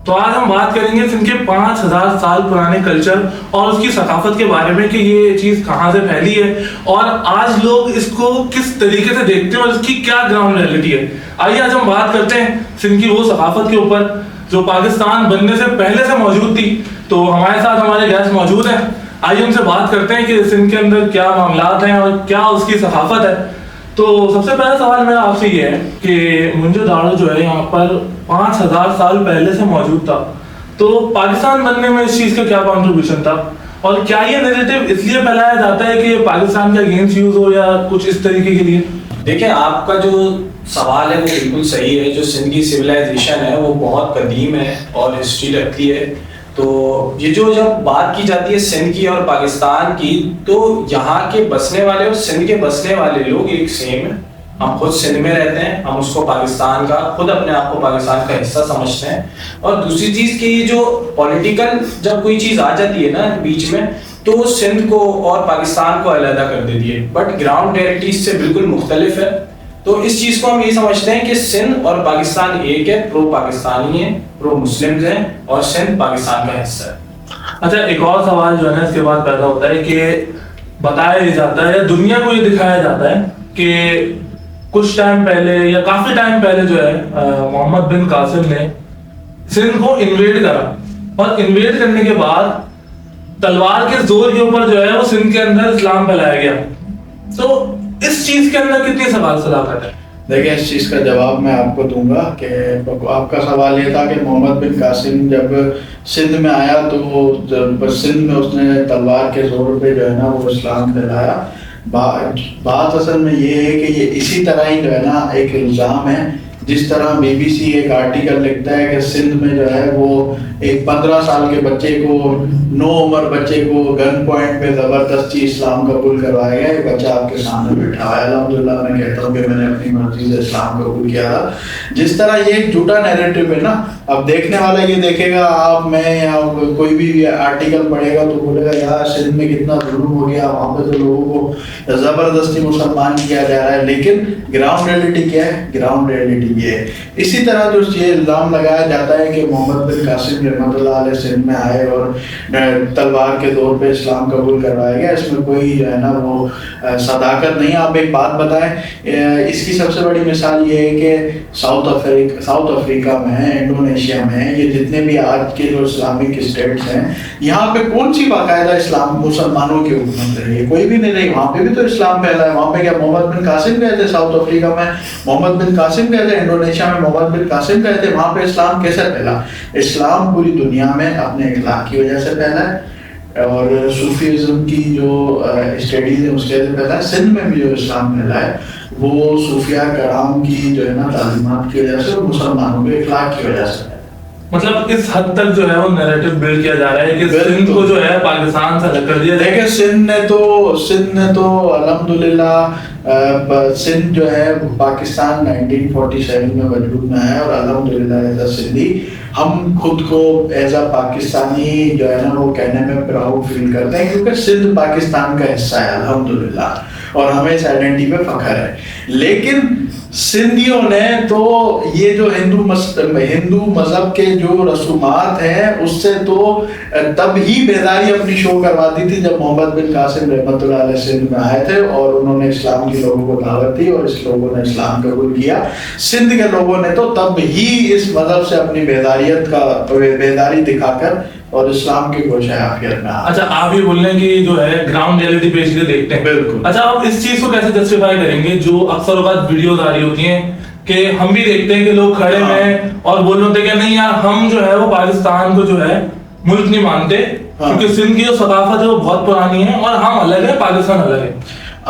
تو آج ہم بات کریں گے سندھ کے 5000 سال پرانے کلچر اور اس کی ثقافت کے بارے میں کہ یہ چیز کہاں سے پھیلی ہے اور آج لوگ اس کو کس طریقے سے دیکھتے ہیں اور اس کی کیا گراؤنڈ ریئلٹی ہے. آئیے آج ہم بات کرتے ہیں سندھ کی وہ ثقافت کے اوپر جو پاکستان بننے سے پہلے سے موجود تھی. تو ہمارے ساتھ ہمارے گیسٹ موجود ہیں. آئیے ان سے بات کرتے ہیں کہ سندھ کے اندر کیا معاملات ہیں اور کیا اس کی ثقافت ہے. تو سب سے پہلا سوال میرا آپ سے یہ ہے کہ موئنجو داڑو جو ہے یہاں پر 5000 سال پہلے سے موجود تھا, تو پاکستان بننے میں اس چیز کا کیا کنٹریبیوشن تھا اور کیا یہ نیریٹو اس لیے پھیلایا جاتا ہے کہ پاکستان کے اگینسٹ یوز ہو یا کچھ اس طریقے کے لیے؟ دیکھیں, آپ کا جو سوال ہے وہ بالکل صحیح ہے. جو سندھ کی سویلائزیشن ہے وہ بہت قدیم ہے اور ہسٹری رکھتی ہے. تو یہ جو جب بات کی جاتی ہے سندھ کی اور پاکستان کی, تو یہاں کے بسنے والے اور سندھ کے بسنے والے لوگ ایک سیم ہیں. ہم خود سندھ میں رہتے ہیں, ہم اس کو پاکستان کا, خود اپنے آپ کو پاکستان کا حصہ سمجھتے ہیں. اور دوسری چیز کہ یہ جو پولیٹیکل جب کوئی چیز آ جاتی ہے نا بیچ میں, تو سندھ کو اور پاکستان کو علیحدہ کر دیتی ہے, بٹ گراؤنڈ ریئلٹی اس سے بالکل مختلف ہے. تو اس چیز کو ہم یہ سمجھتے ہیں کہ سندھ اور پاکستان ایک ہے, پرو پاکستانی ہیں, پرو مسلمز ہیں, اور سندھ پاکستان کا حصہ ہے. اچھا, ایک اور سوال جو ہے نا اس کے بعد پیدا ہوتا ہے کہ بتایا جاتا ہے یا دنیا کو یہ دکھایا جاتا ہے کہ کچھ ٹائم پہلے یا کافی ٹائم پہلے جو ہے محمد بن قاسم نے سندھ کو انویڈ کرا, اور انویڈ کرنے کے بعد تلوار کے زور کے اوپر جو ہے وہ سندھ کے اندر اسلام پھیلایا گیا. تو اس چیز کے اندر کتنی سوال صداقت ہے؟ دیکھیں, اس چیز کا جواب میں آپ کو دوں گا کہ آپ کا سوال یہ تھا کہ محمد بن قاسم جب سندھ میں آیا تو سندھ میں اس نے تلوار کے زور پہ جو ہے نا وہ اسلام پھیلایا. بات اصل میں یہ ہے کہ یہ اسی طرح ہی جو ہے نا ایک الزام ہے, جس طرح بی بی سی ایک آرٹیکل لکھتا ہے کہ سندھ میں جو ہے وہ ایک 15 سال کے بچے کو, 9 عمر بچے کو گن پوائنٹ پہ زبردستی اسلام قبول کروایا گیا. ایک بچہ آپ کے سامنے بیٹھا ہوا ہے, الحمدللہ میں کہتا ہوں کہ میں نے اپنی مرضی سے اسلام قبول کیا تھا. جس طرح یہ ایک جھوٹا نیریٹو ہے نا, اب دیکھنے والا یہ دیکھے گا, آپ میں یا کوئی بھی آرٹیکل پڑھے گا تو بولے گا یار سندھ میں کتنا ظلم ہو گیا, وہاں پہ تو لوگوں کو زبردستی مسلمان کیا جا رہا ہے. لیکن گراؤنڈ ریئلٹی کیا ہے؟ گراؤنڈ ریئلٹی یہ ہے. اسی طرح جو یہ الزام لگایا جاتا ہے کہ محمد بن قاسم رحمۃ اللہ علیہ سندھ میں آئے اور تلوار کے دور پہ اسلام قبول کروایا گیا, اس میں کوئی جو ہے نا وہ صداقت نہیں. آپ ایک بات بتائیں, اس کی سب سے بڑی مثال یہ ہے کہ ساؤتھ افریقہ میں ہے, انڈونیشیا میں ہے, یہ جتنے بھی آج کے جو اسلامک اسٹیٹس ہیں, یہاں پہ کون سی باقاعدہ اسلام مسلمانوں کی حکومت رہی ہے؟ کوئی بھی نہیں رہی. وہاں پہ بھی تو اسلام پھیلا ہے. وہاں پہ کیا محمد بن قاسم گئے تھے ساؤتھ افریقہ میں؟ محمد بن قاسم گئے تھے انڈونیشیا میں, محمد بن قاسم گئے تھے. وہاں پہ اسلام کیسے پھیلا؟ اسلام پوری دنیا میں اپنے اخلاق کی وجہ سے پھیلا ہے, اور صوفیزم کی جو اسٹڈیز ہیں اس کے وجہ سے پھیلا ہے. سندھ میں بھی جو اسلام پھیلا ہے وہ صوفیاء کرام کی جو ہے نا تعلیمات کی وجہ سے اور مسلمانوں کے اخلاق کی وجہ سے. مطلب اس حد تک جو ہے وہ نیریٹو بلڈ کیا جا رہا ہے کہ سندھ کو جو ہے پاکستان سے الگ کر دیا جائے. دیکھیں, سندھ نے تو الحمدللہ سندھ جو ہے پاکستان 1947 میں وجود میں ہے, اور الحمدللہ ایز اے سندھی ہم خود کو ایز اے پاکستانی جو ہے نا وہ کہنے میں پراؤڈ فیل کرتے ہیں, کیونکہ سندھ پاکستان کا حصہ ہے الحمدللہ, اور ہمیں اس آئیڈینٹی پہ فخر ہے. لیکن سندھیوں نے تو یہ جو ہندو مذہب کے جو رسومات ہیں اس سے تو تب ہی بیداری اپنی شو کرواتی تھی جب محمد بن قاسم رحمۃ اللہ علیہ سندھ میں آئے تھے اور انہوں نے اسلام کے لوگوں کو دعوت دی اور اس لوگوں نے اسلام قبول کیا. سندھ کے لوگوں نے تو تب ہی اس مذہب سے اپنی بیداری دکھا کر اور اسلام کی گوشہ عافیت میں. اچھا, آپ یہ بول رہے ہیں کہ جو ہے گراؤنڈ ریئلٹی پیش کے دیکھتے ہیں. بالکل. اچھا, آپ اس چیز کو کیسے جسٹیفائی کریں گے جو اکثر اوقات ویڈیوز آ رہی ہوتی ہیں کہ ہم بھی دیکھتے ہیں کہ لوگ کھڑے ہیں اور بول رہے ہوتے ہیں کہ نہیں یار ہم جو ہے وہ پاکستان کو جو ہے ملک نہیں مانتے, کیونکہ سندھ کی جو ثقافت ہے وہ بہت پرانی ہے اور ہم الگ ہیں, پاکستان الگ ہے.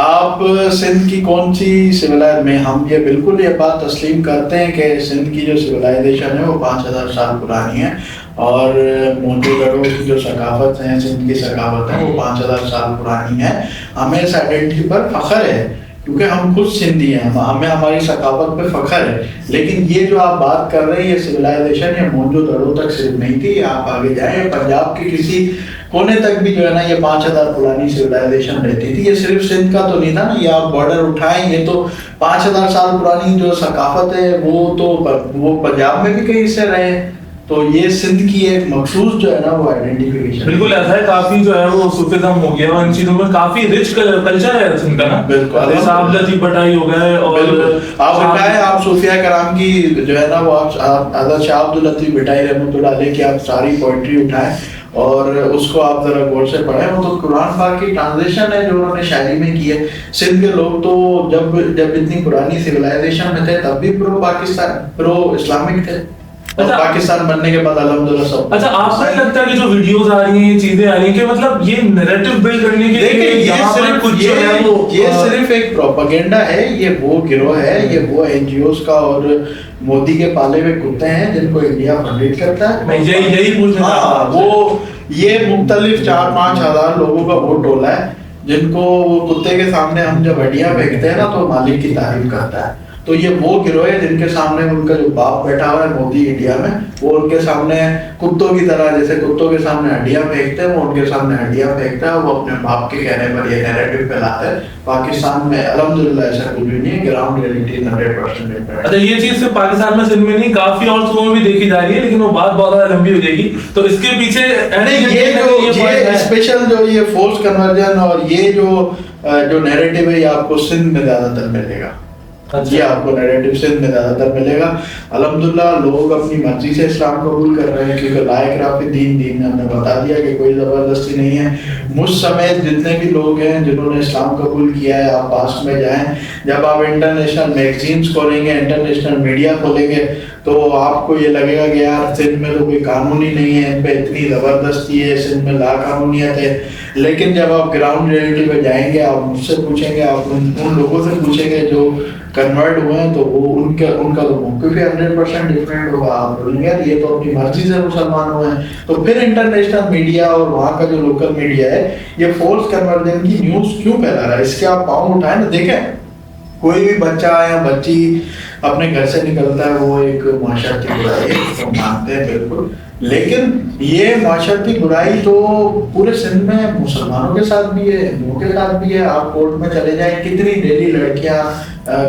آپ سندھ کی کون سی سویلائز میں ہم یہ بالکل یہ بات تسلیم کرتے ہیں کہ سندھ کی جو سویلائزیشن ہے وہ 5000 سال پرانی ہے, اور موہنجو دڑو کی جو ثقافت ہے, سندھ کی ثقافت ہے, وہ 5000 سال پرانی ہے. ہمیں اس آئیڈینٹی پر فخر ہے کیونکہ ہم خود سندھی ہیں, ہمیں ہماری ثقافت پہ فخر ہے. لیکن یہ جو آپ بات کر رہے ہیں یہ سویلائزیشن یہ موہنجو دڑو تک صرف نہیں تھی. آپ آگے جائیں پنجاب کے کسی کونے تک بھی جو ہے نا یہ 5000 پرانی سویلائزیشن رہتی تھی. یہ صرف سندھ کا تو نہیں تھا نا, یہ آپ بارڈر اٹھائیں یہ تو 5000 سال پرانی جو ثقافت ہے وہ تو وہ پنجاب میں بھی کہیں سے رہے, تو یہ سندھ کی ایک مخصوص جو ہے نا وہ آئیڈینٹیفیکیشن بالکل ایسا ہے, کافی جو ہے وہ صوفیزم ہو گیا اور ان چیزوں میں کافی رچ کلچر ہے سندھ کا نا. بالکل صاحب لطیف بٹائی ہو گئے اور آپ بتائیں, آپ صوفیہ کرام کی جو ہے نا وہ آپ حضرت شاہ عبد اللطیف بٹائی رحمۃ اللہ علیہ کی آپ ساری پوئٹری اٹھائیں اور اس کو آپ ذرا غور سے پڑھیں. وہ تو قرآن پاک کی ٹرانسلیشن ہے جو انہوں نے شاعری میں کی ہے. سندھ کے لوگ تو جب اتنی پرانی سویلائزیشن میں تھے تب بھی پرو پاکستان پرو اسلامک تھے, اور پاکستان بننے کے بعد الحمدللہ سب. اچھا, آپ کو نہیں لگتا ہے کہ جو ویڈیوز آ رہی ہیں, یہ چیزیں آ رہی ہیں, کہ مطلب یہ نیریٹو بلڈ کرنے کے لیے یہ صرف ایک پروپیگنڈا ہے, یہ وہ گروہ ہے, یہ وہ این جی اوز کا اور مودی کے پالے ہوئے کتے ہیں جن کو انڈیا فنڈ کرتا ہے. یہی پوچھنا تھا. وہ یہ مختلف 4-5 ہزار لوگوں کا وہ ٹولہ ہے جن کو وہ کتے کے سامنے ہم جب ہڈیاں پھینکتے ہیں نا تو مالک کی تعریف کرتا ہے. تو یہ وہ گروہ ہے جن کے سامنے ان کا جو باپ بیٹھا ہوا ہے مودی انڈیا میں, وہ ان کے سامنے کتوں کی طرح, جیسے کتوں کے سامنے ہڈیاں پھینکتے ہیں, وہ ان کے سامنے ہڈیاں پھینکتا ہے. وہ اپنے باپ کے کہنے پر یہ نیریٹو پھیلاتا ہے. پاکستان میں الحمدللہ ایسا کچھ بھی نہیں ہے, گراؤنڈ ریئلٹی 100%. اچھا, یہ چیز صرف پاکستان میں سندھ میں نہیں, کافی اور صوبوں میں بھی دیکھی جا رہی ہے, لیکن وہ بات بہت زیادہ لمبی ہو جائے گی. تو اس کے پیچھے یہ اسپیشل جو یہ فورس کنورژن اور یہ جو نیریٹو ہے یہ آپ کو سندھ میں زیادہ تر ملے گا. یہ آپ کو نیریٹو سندھ میں زیادہ تر ملے گا. الحمدللہ لوگ اپنی مرضی سے اسلام قبول کر رہے ہیں کیونکہ لا اکراہ فی الدین نے ہم نے بتا دیا کہ کوئی زبردستی نہیں ہے. مجھ سمیت جتنے بھی لوگ ہیں جنہوں نے اسلام قبول کیا ہے, آپ پاس میں جائیں, جب آپ انٹرنیشنل میگزینس کھولیں گے, انٹرنیشنل میڈیا کھولیں گے تو آپ کو یہ لگے گا کہ یار سندھ میں تو کوئی قانون ہی نہیں ہے, ان پہ اتنی زبردستی ہے, سندھ میں لا قانونیت ہے. لیکن جب آپ گراؤنڈ ریئلٹی پہ جائیں گے, آپ مجھ سے پوچھیں گے, آپ ان لوگوں سے پوچھیں گے جو کنورٹ ہوئے ہیں, تو وہ ان کا تو موقف 100% ڈفرینٹ ہوگا. آپ بولیں گے یہ تو اپنی مرضی سے مسلمان ہوئے ہیں. تو پھر انٹرنیشنل میڈیا اور وہاں کا جو لوکل میڈیا ہے یہ فورس کنورژن کی نیوز کیوں پھیلا رہا ہے, اس کے آپ پاؤں اٹھائیں نا. دیکھیں کوئی بھی بچہ یا بچی اپنے گھر سے نکلتا ہے وہ ایک معاشرتی برائی ہے, مانتے ہیں بالکل, لیکن یہ معاشرتی برائی تو پورے سندھ میں مسلمانوں کے ساتھ بھی ہے, ہندوؤں کے ساتھ بھی ہے. آپ کورٹ میں چلے جائیں, کتنی ڈیلی لڑکیاں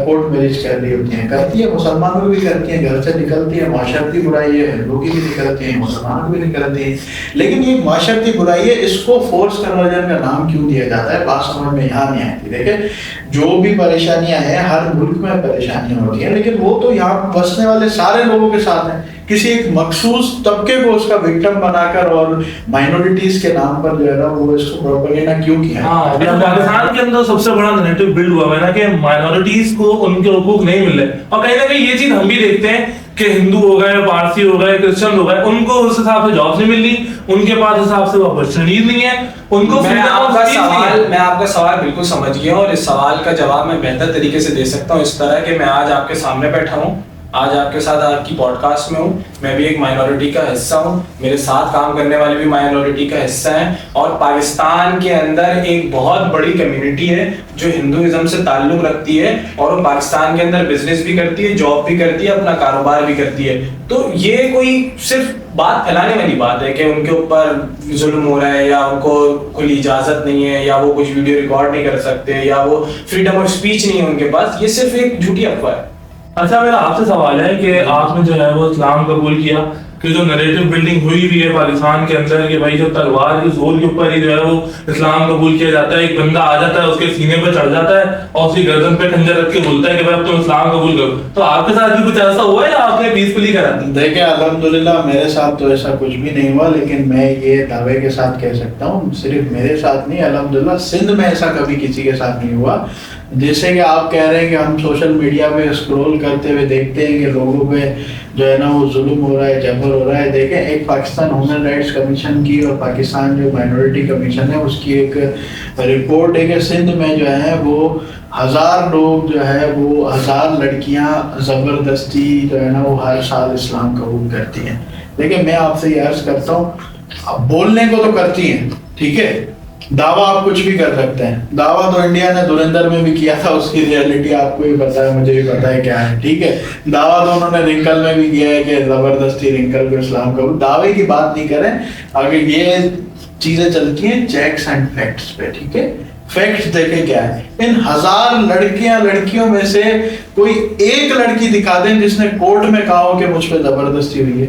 کورٹ میرج کر رہی ہوتی ہیں, کرتی ہیں, مسلمانوں بھی کرتی ہیں, گھر سے نکلتی ہیں. معاشرتی برائی ہے, ہندوؤں کی بھی نکلتی ہیں, مسلمانوں کی بھی نکلتی ہیں. لیکن یہ معاشرتی برائی ہے, اس کو فورس کنورژن کا نام کیوں دیا جاتا ہے, بات سمجھ میں یہاں نہیں آتی. دیکھیں جو بھی پریشانیاں ہیں, ہر ملک میں پریشانیاں ہوتی ہیں, لیکن وہ تو یہاں بسنے والے سارے لوگوں کے ساتھ ہیں. کسی ایک مخصوص طبقے کو اس کا وکٹم بنا کر اور مائنورٹیز کے نام پر جو ہے نا وہ اس کو پروپیگنڈا کیوں کیا. پاکستان کے اندر سب سے بڑا نیریٹو بلڈ ہوا ہے نا کہ مائنورٹیز کو ان کے حقوق نہیں مل رہے, اور کہیں نہ کہیں یہ چیز ہم بھی دیکھتے ہیں کہ ہندو ہو گئے, پارسی ہو گئے, کرسچن ہو گئے, ان کو اس حساب سے جابس نہیں مل رہی, ان کے پاس حساب سے اپرچونیٹیز نہیں ہے, ان کو. میں آپ کا سوال بالکل سمجھ گیا ہوں, اور اس سوال کا جواب میں بہتر طریقے سے دے سکتا ہوں اس طرح کہ میں آج آپ کے سامنے بیٹھا ہوں, آج آپ کے ساتھ آپ کی پوڈ کاسٹ میں ہوں, میں بھی ایک مائنورٹی کا حصہ ہوں, میرے ساتھ کام کرنے والے بھی مائنورٹی کا حصہ ہیں, اور پاکستان کے اندر ایک بہت بڑی کمیونٹی ہے جو ہندوازم سے تعلق رکھتی ہے, اور وہ پاکستان کے اندر بزنس بھی کرتی ہے, جاب بھی کرتی ہے, اپنا کاروبار بھی کرتی ہے. تو یہ کوئی صرف بات پھیلانے والی بات ہے کہ ان کے اوپر ظلم ہو رہا ہے, یا ان کو کھلی اجازت نہیں ہے, یا وہ کچھ ویڈیو ریکارڈ نہیں کر سکتے, یا وہ فریڈم آف اسپیچ نہیں ہے ان کے پاس, یہ صرف ایک جھوٹی افواہ ہے. اچھا, میرا آپ سے سوال ہے کہ آپ نے جو ہے وہ اسلام قبول کیا, کہ جو نیریٹو بلڈنگ ہوئی ہوئی ہے پاکستان کے اندر کہ بھائی جو تلوار کے زور کے اوپر ہی جو ہے وہ اسلام قبول کیا جاتا ہے, ایک بندہ آ جاتا ہے اس کے سینے پہ چڑھ جاتا ہے اور اس کی گردن پہ خنجر رکھ کے بولتا ہے کہ بھائی اب تم اسلام قبول کرو, تو آپ کے ساتھ بھی کچھ ایسا ہوا ہے یا آپ نے پیسفلی کرا؟ دیکھیں الحمدللہ میرے ساتھ تو ایسا کچھ بھی نہیں ہوا, لیکن میں یہ دعوے کے ساتھ کہہ سکتا ہوں صرف میرے ساتھ نہیں, الحمدللہ سندھ میں ایسا کبھی کسی کے ساتھ نہیں ہوا. جیسے کہ آپ کہہ رہے ہیں کہ ہم سوشل میڈیا پہ اسکرول کرتے ہوئے دیکھتے ہیں کہ لوگوں پہ جو ہے نا وہ ظلم ہو رہا ہے, جبر ہو رہا ہے. دیکھیں ایک پاکستان ہیومن رائٹس کمیشن کی اور پاکستان جو مائنورٹی کمیشن ہے اس کی ایک رپورٹ ہے کہ سندھ میں جو ہے وہ 1000 لوگ جو ہے وہ 1000 لڑکیاں زبردستی جو ہے نا وہ ہر سال اسلام قبول کرتی ہیں. دیکھیں میں آپ سے یہ عرض کرتا ہوں, بولنے کو تو کرتی ہیں, ٹھیک ہے, دعویٰ آپ کچھ بھی کر سکتے ہیں. دعویٰ تو انڈیا نے دھرندر میں بھی کیا تھا, اس کی ریئلٹی آپ کو بھی پتا ہے, مجھے بھی پتا ہے کیا ہے, ٹھیک ہے. دعویٰ تو انہوں نے رنکل میں بھی کیا ہے کہ زبردستی رنکل کو اسلام قبول. دعوے کی بات نہیں کریں, اگر یہ چیزیں چلتی ہیں چیکس اینڈ فیکٹس پہ, ٹھیک ہے. فیکٹس دیکھیں کیا ہے, ان 1000 لڑکیوں میں سے کوئی ایک لڑکی دکھا دیں جس نے کورٹ میں کہا ہو کہ مجھ پہ زبردستی ہوئی ہے.